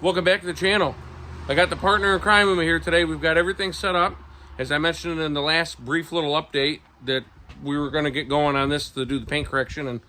Welcome back to the channel. I got the partner in crime with me here today. We've got everything set up. As I mentioned in the last brief little update that we were going to get going on this to do the paint correction, and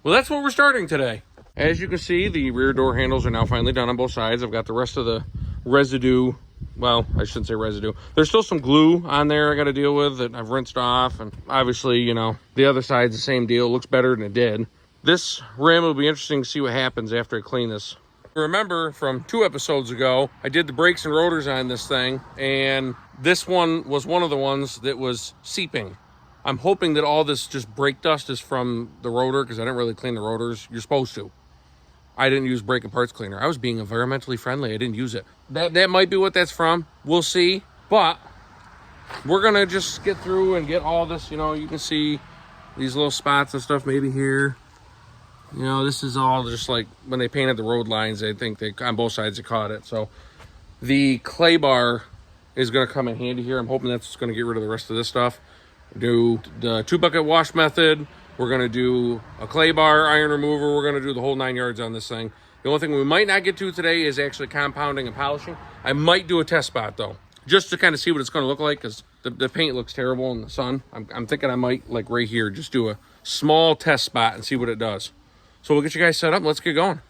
well, that's what we're starting today. As you can see, the rear door handles are now finally done on both sides. I've got the rest of the residue. Well, I shouldn't say residue. There's still some glue on there I got to deal with that I've rinsed off, and obviously, you know, the other side's the same deal. It looks better than it did. This rim will be interesting to see what happens after I clean this. Remember from 2 episodes ago, I did the brakes and rotors on this thing, and this one was one of the ones that was seeping. I'm hoping that all this just brake dust is from the rotor, because I didn't really clean the rotors. You're supposed to. I didn't use brake and parts cleaner. I was being environmentally friendly. I didn't use it. That might be what that's from. We'll see. But we're going to just get through and get all this. You know, you can see these little spots and stuff maybe here. You know, this is all just like when they painted the road lines, I think they on both sides they caught it. So the clay bar is going to come in handy here. I'm hoping that's going to get rid of the rest of this stuff. Do the 2-bucket wash method. We're going to do a clay bar, iron remover. We're going to do the whole 9 yards on this thing. The only thing we might not get to today is actually compounding and polishing. I might do a test spot though, just to kind of see what it's going to look like, because the paint looks terrible in the sun. I'm thinking I might, like right here, just do a small test spot and see what it does. So we'll get you guys set up. Let's get going.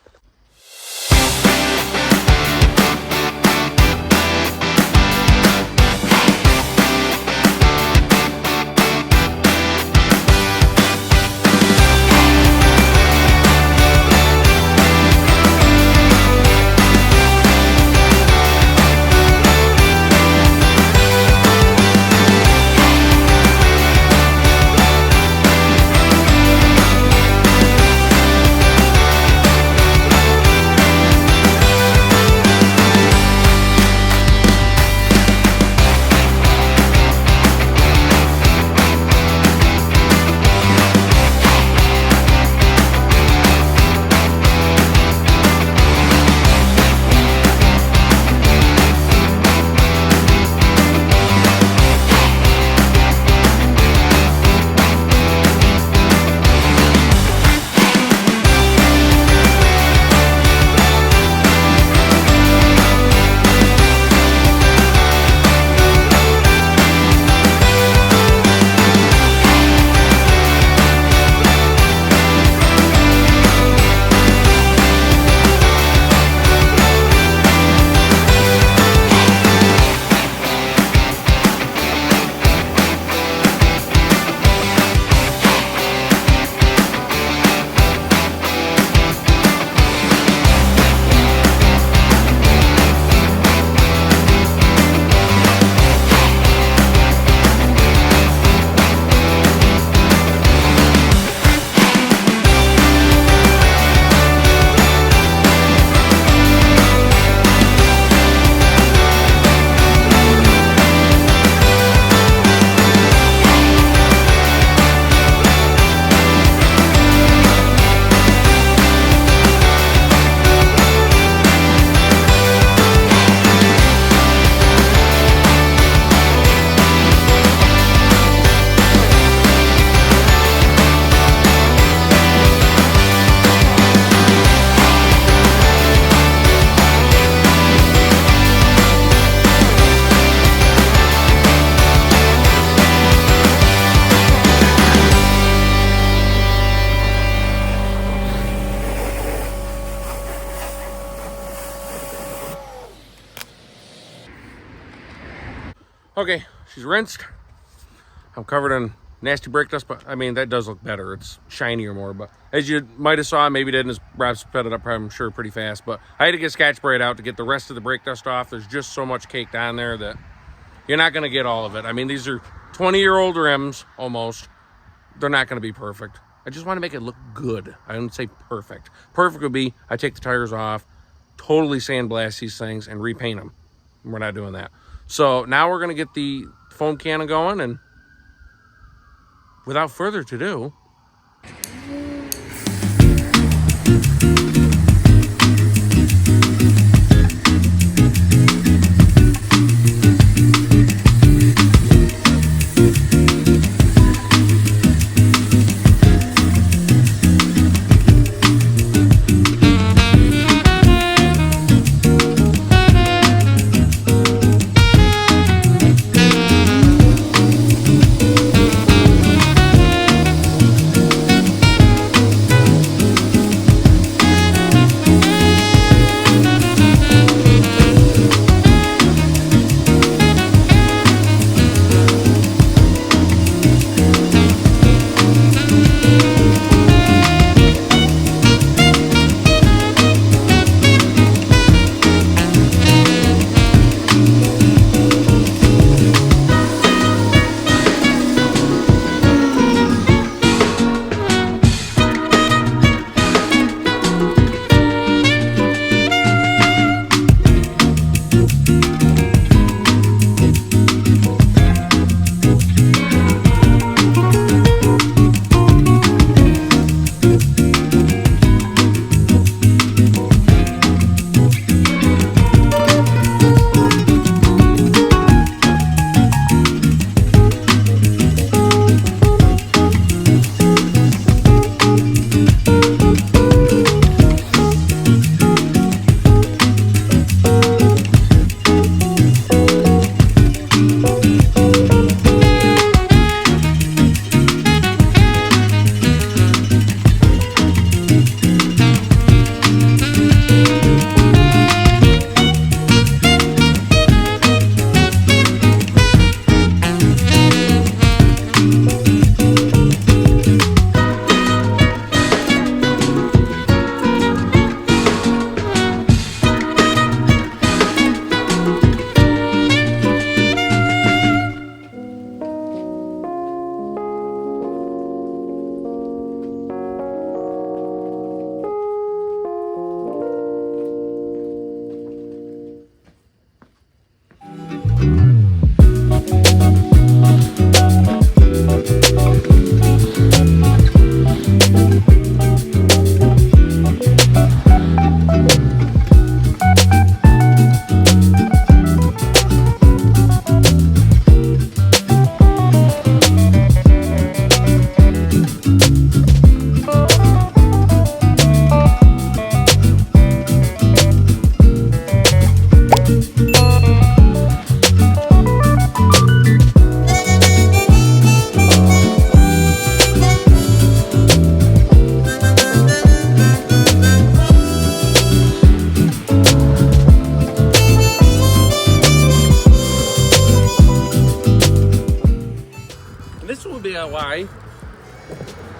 Okay, she's rinsed. I'm covered in nasty brake dust, but I mean, that does look better. It's shinier more, but as you might have saw, maybe didn't, as Rob sped it up, I'm sure, pretty fast, but I had to get Scotch Brite out to get the rest of the brake dust off. There's just so much caked on there that you're not going to get all of it. I mean, these are 20-year-old rims, almost. They're not going to be perfect. I just want to make it look good. I wouldn't say perfect. Perfect would be I take the tires off, totally sandblast these things, and repaint them. We're not doing that. So now we're going to get the foam cannon going, and without further ado,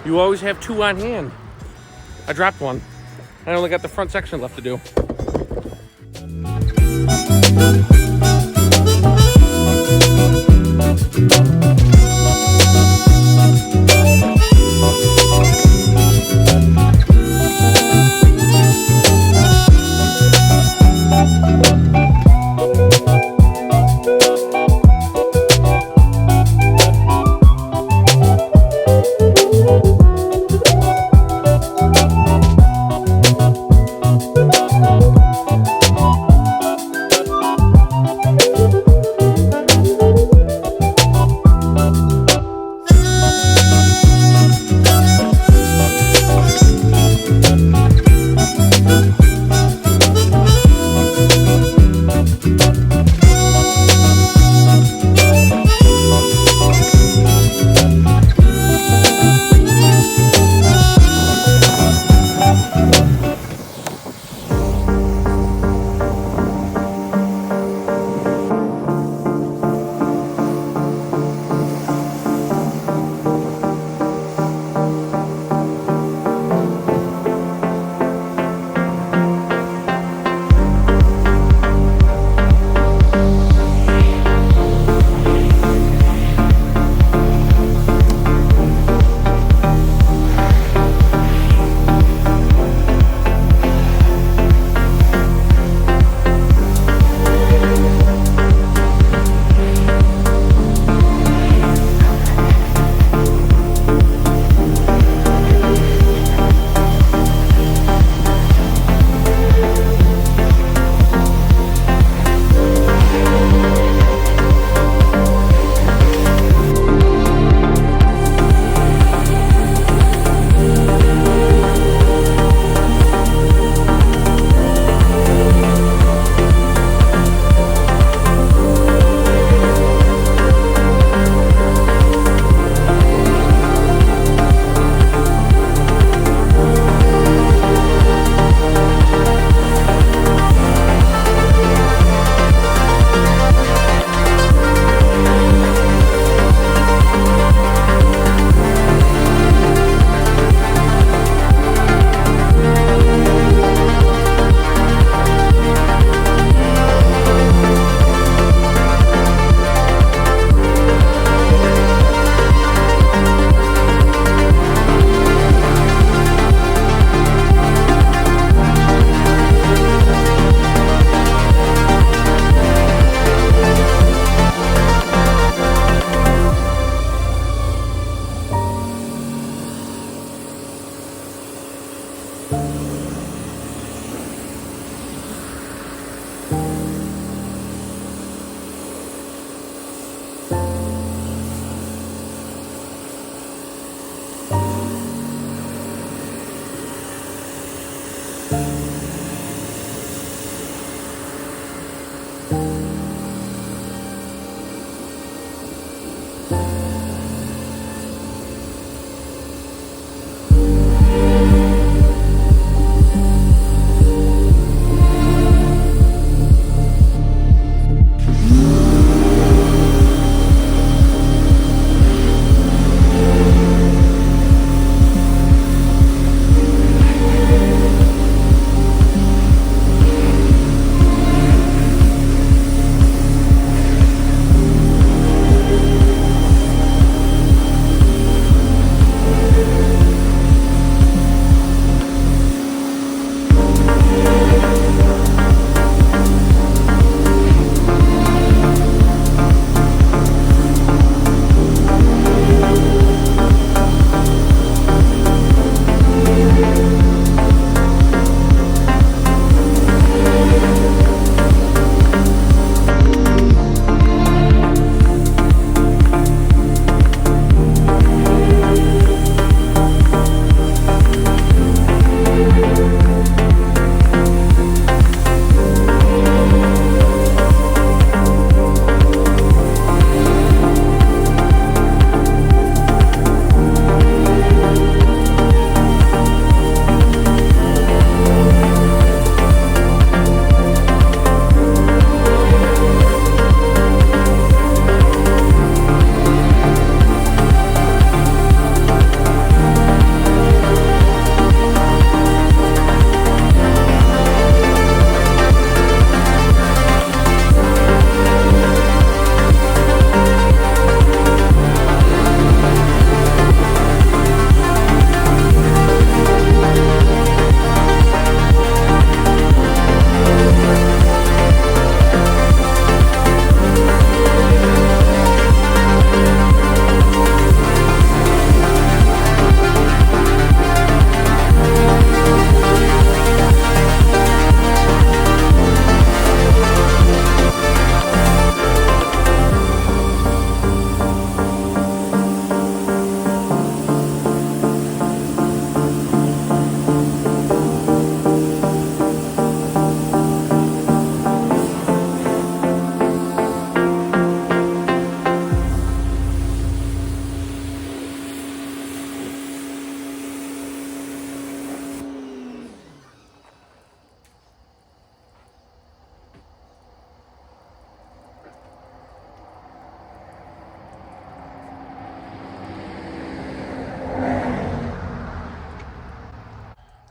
You always have 2 on hand. I dropped one. I only got the front section left to do.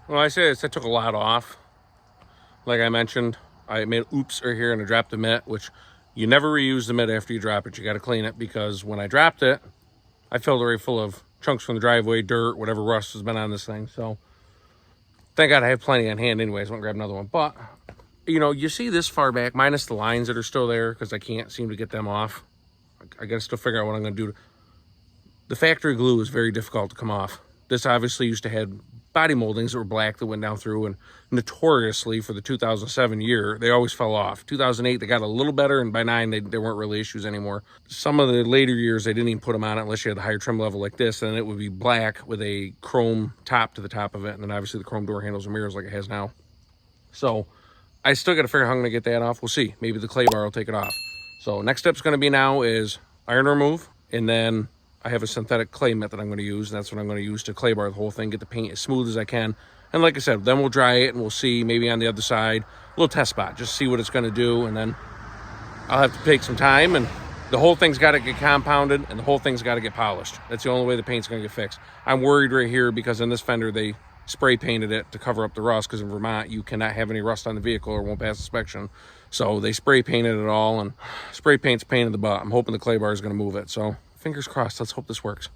Well, I say this, I took a lot off. Like I mentioned, I made oops right here and I dropped the mitt, which you never reuse the mitt after you drop it. You got to clean it, because when I dropped it, I filled it right full of chunks from the driveway, dirt, whatever rust has been on this thing. So thank God I have plenty on hand anyways. I won't grab another one. But, you know, you see this far back, minus the lines that are still there because I can't seem to get them off. I got to still figure out what I'm going to do. The factory glue is very difficult to come off. This obviously used to have body moldings that were black that went down through, and notoriously for the 2007 year, they always fell off. 2008, they got a little better, and by 9, there weren't really issues anymore. Some of the later years, they didn't even put them on it unless you had the higher trim level like this, and it would be black with a chrome top to the top of it, and then obviously the chrome door handles and mirrors like it has now. So I still got to figure out how I'm going to get that off. We'll see. Maybe the clay bar will take it off. So next step's going to be now is iron remove, and then I have a synthetic clay mitt that I'm going to use, and that's what I'm going to use to clay bar the whole thing, get the paint as smooth as I can. And like I said, then we'll dry it, and we'll see maybe on the other side, a little test spot, just see what it's going to do, and then I'll have to take some time, and the whole thing's got to get compounded, and the whole thing's got to get polished. That's the only way the paint's going to get fixed. I'm worried right here because in this fender, they spray painted it to cover up the rust, because in Vermont, you cannot have any rust on the vehicle or it won't pass inspection. So they spray painted it all, and spray paint's a pain in the butt. I'm hoping the clay bar is going to move it. So fingers crossed. Let's hope this works.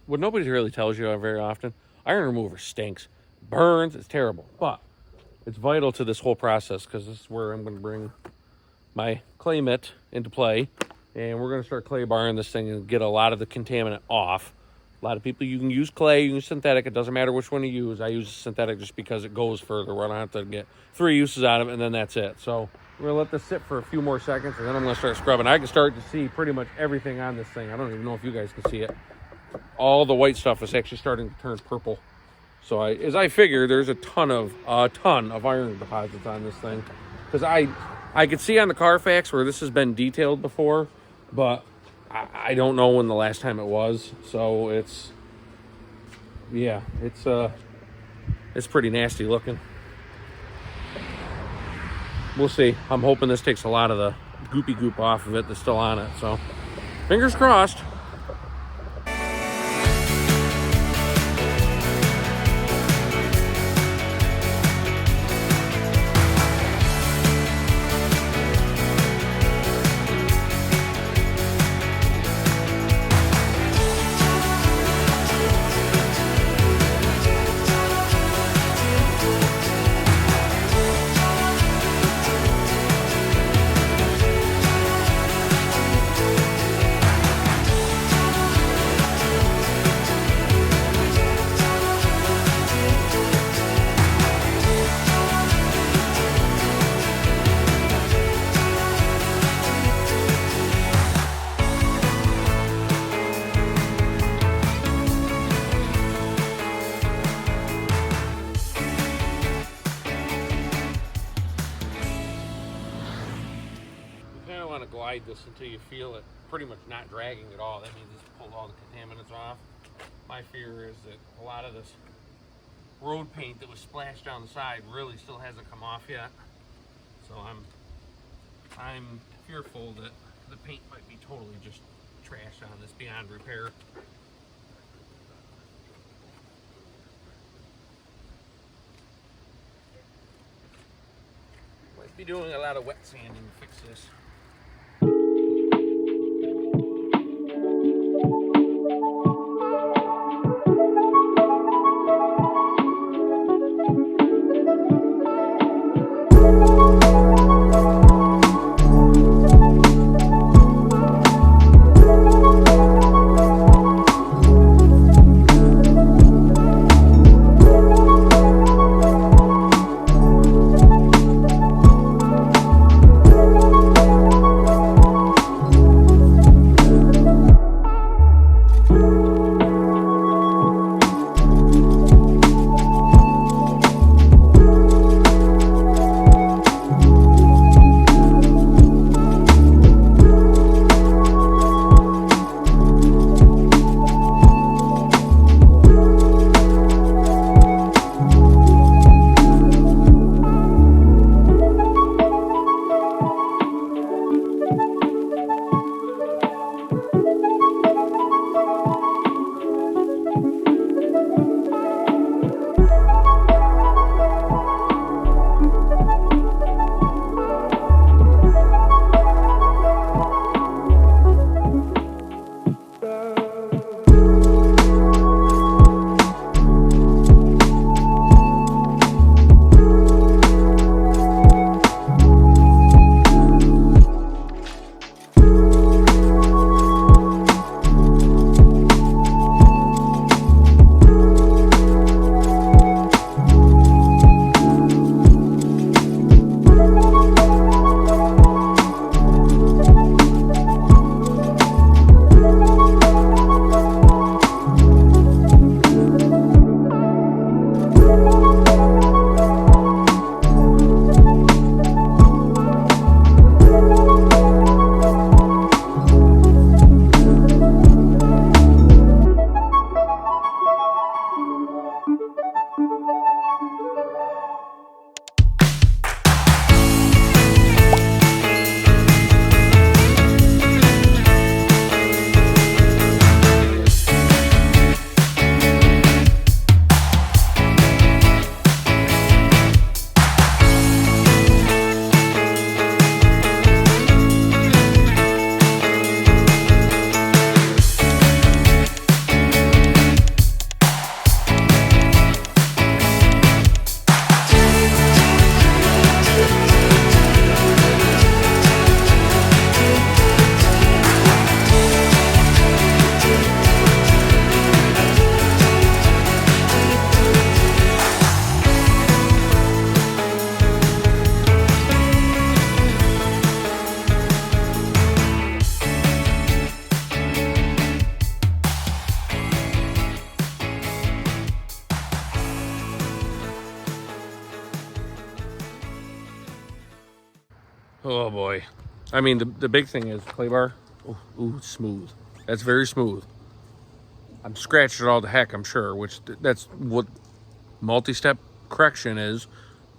What nobody really tells you very often, iron remover stinks, burns, it's terrible, but it's vital to this whole process, because this is where I'm going to bring my clay mitt into play, and we're going to start clay barring this thing and get a lot of the contaminant off. A lot of people, you can use clay, you can use synthetic, it doesn't matter which one you use. I use synthetic just because it goes further, where I don't have to get 3 uses out of it, and then that's it. So we're going to let this sit for a few more seconds, and then I'm going to start scrubbing. I can start to see pretty much everything on this thing. I don't even know if you guys can see it. All the white stuff is actually starting to turn purple. So as I figure, there's a ton of iron deposits on this thing. Because I could see on the Carfax where this has been detailed before, but I don't know when the last time it was. So it's pretty nasty looking. We'll see. I'm hoping this takes a lot of the goopy goop off of it that's still on it. So fingers crossed. Glide this until you feel it pretty much not dragging at all. That means it's pulled all the contaminants off. My fear is that a lot of this road paint that was splashed down the side really still hasn't come off yet. So I'm fearful that the paint might be totally just trashed on this, beyond repair. Might be doing a lot of wet sanding to fix this. Oh boy. I mean, the big thing is clay bar. Ooh, it's smooth. That's very smooth. I'm scratched it all to heck, I'm sure, which that's what multi-step correction is.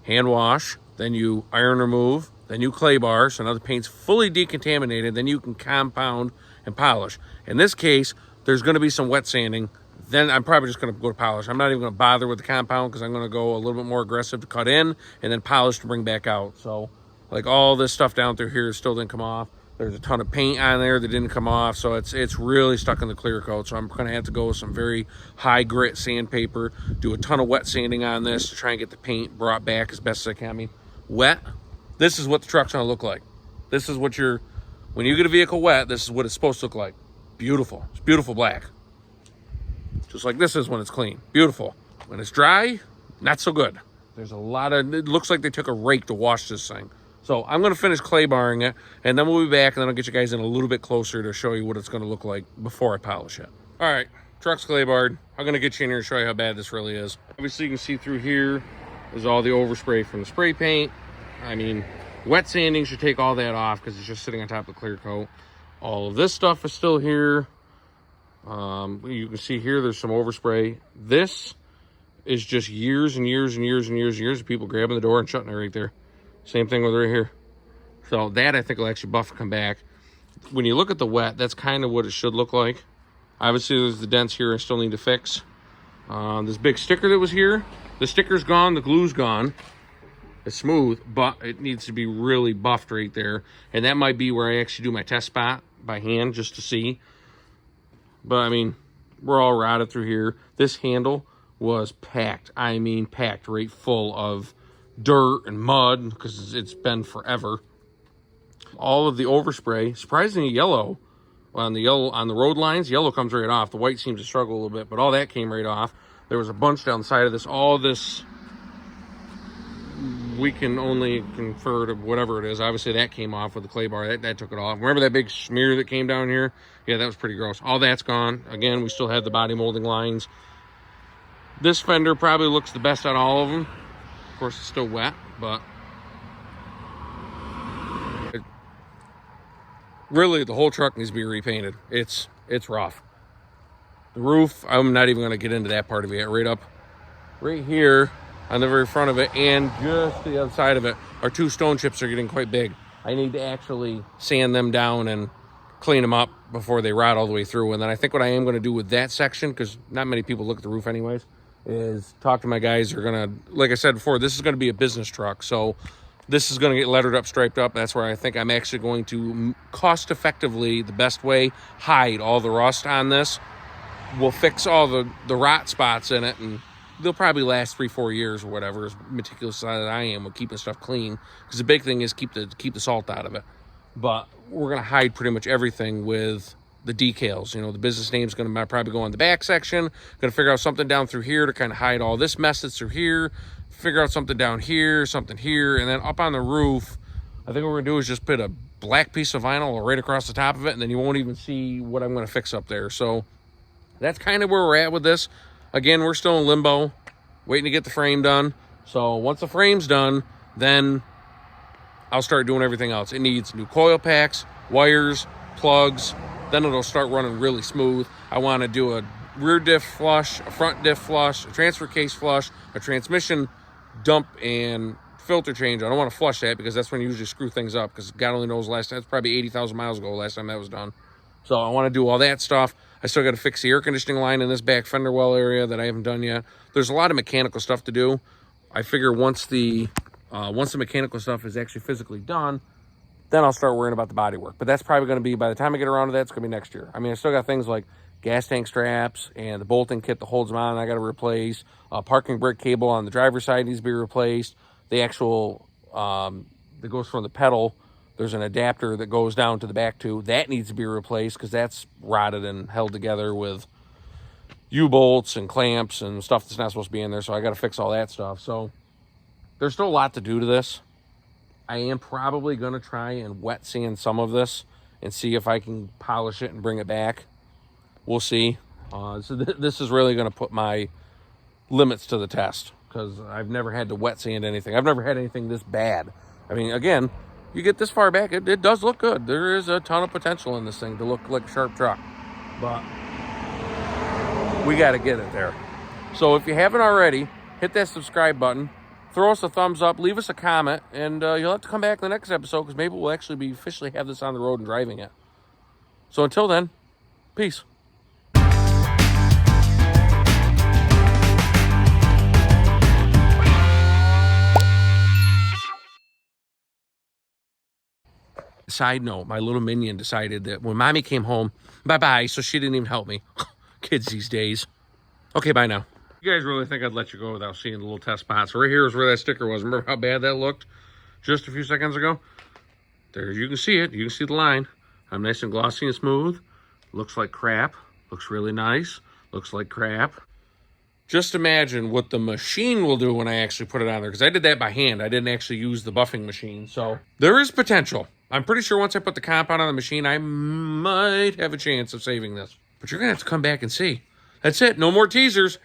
Hand wash, then you iron remove, then you clay bar, so now the paint's fully decontaminated, then you can compound and polish. In this case, there's gonna be some wet sanding. Then I'm probably just gonna go to polish. I'm not even gonna bother with the compound because I'm gonna go a little bit more aggressive to cut in and then polish to bring back out. So like all this stuff down through here still didn't come off. There's a ton of paint on there that didn't come off, so it's really stuck in the clear coat. So I'm gonna have to go with some very high grit sandpaper, do a ton of wet sanding on this to try and get the paint brought back as best as I can. I mean, wet, this is what the truck's gonna look like. This is what when you get a vehicle wet, this is what it's supposed to look like. Beautiful, it's beautiful black. Just like this is when it's clean, beautiful. When it's dry, not so good. There's a lot of, it looks like they took a rake to wash this thing. So I'm gonna finish clay barring it, and then we'll be back, and then I'll get you guys in a little bit closer to show you what it's gonna look like before I polish it. All right, truck's clay barred. I'm gonna get you in here and show you how bad this really is. Obviously you can see through here is all the overspray from the spray paint. I mean, wet sanding should take all that off because it's just sitting on top of the clear coat. All of this stuff is still here. You can see here there's some overspray. This is just years and years and years and years and years of people grabbing the door and shutting it right there. Same thing with right here. So that I think will actually buff and come back. When you look at the wet, that's kind of what it should look like. Obviously there's the dents here I still need to fix. This big sticker that was here, the sticker's gone, the glue's gone. It's smooth, but it needs to be really buffed right there. And that might be where I actually do my test spot by hand just to see. But I mean, we're all rotted through here. This handle was packed. I mean, packed right full of dirt and mud because it's been forever. All of the overspray, surprisingly yellow on the road lines. Yellow comes right off. The white seems to struggle a little bit, but all that came right off. There was a bunch down the side of this. All this, we can only confer to whatever it is. Obviously that came off with the clay bar. That took it off. Remember that big smear that came down here? Yeah, that was pretty gross. All that's gone. Again, we still have the body molding lines. This fender probably looks the best out of all of them. Of course, it's still wet, but really the whole truck needs to be repainted. It's rough. The roof, I'm not even going to get into that part of it. Right here on the very front of it and just the other side of it are two stone chips that are getting quite big. I need to actually sand them down and clean them up before they rot all the way through. And then I think what I am going to do with that section, because not many people look at the roof anyways, is talk to my guys who are going to, like I said before, this is going to be a business truck. So this is going to get lettered up, striped up. That's where I think I'm actually going to cost effectively, the best way, hide all the rust on this. We'll fix all the rot spots in it, and they'll probably last 3-4 years or whatever, as meticulous as I am with keeping stuff clean. Because the big thing is keep the salt out of it. But we're going to hide pretty much everything with the decals. You know, the business name's going to probably go on the back section. Going to figure out something down through here to kind of hide all this mess that's through here. Figure out something down here, something here, and then up on the roof, I think what we're going to do is just put a black piece of vinyl right across the top of it, and then you won't even see what I'm going to fix up there. So that's kind of where we're at with this. Again, we're still in limbo, waiting to get the frame done. So once the frame's done, then I'll start doing everything else. It needs new coil packs, wires, plugs. Then it'll start running really smooth. I want to do a rear diff flush, a front diff flush, a transfer case flush, a transmission dump and filter change. I don't want to flush that because that's when you usually screw things up, because God only knows last time. It's probably 80,000 miles ago last time that was done. So I want to do all that stuff. I still got to fix the air conditioning line in this back fender well area that I haven't done yet. There's a lot of mechanical stuff to do. I figure once the mechanical stuff is actually physically done, then I'll start worrying about the body work. But that's probably going to be, by the time I get around to that, it's going to be next year. I mean, I still got things like gas tank straps and the bolting kit that holds them on I got to replace. Parking brake cable on the driver's side needs to be replaced. The actual, that goes from the pedal, there's an adapter that goes down to the back too. That needs to be replaced because that's rotted and held together with U-bolts and clamps and stuff that's not supposed to be in there. So I got to fix all that stuff. So there's still a lot to do to this. I am probably going to try and wet sand some of this and see if I can polish it and bring it back. We'll see. So this is really going to put my limits to the test because I've never had to wet sand anything. I've never had anything this bad. I mean, again, you get this far back, it does look good. There is a ton of potential in this thing to look like a sharp truck. But we got to get it there. So if you haven't already, hit that subscribe button. Throw us a thumbs up. Leave us a comment. And you'll have to come back in the next episode because maybe we'll actually be officially have this on the road and driving it. So until then, peace. Side note, my little minion decided that when mommy came home, bye-bye, so she didn't even help me. Kids these days. Okay, bye now. You guys really think I'd let you go without seeing the little test spot? So right here is where that sticker was. Remember how bad that looked just a few seconds ago? There, you can see it. You can see the line. I'm nice and glossy and smooth. Looks like crap. Looks really nice. Looks like crap. Just imagine what the machine will do when I actually put it on there. Because I did that by hand. I didn't actually use the buffing machine. So there is potential. I'm pretty sure once I put the compound on the machine, I might have a chance of saving this. But you're going to have to come back and see. That's it. No more teasers.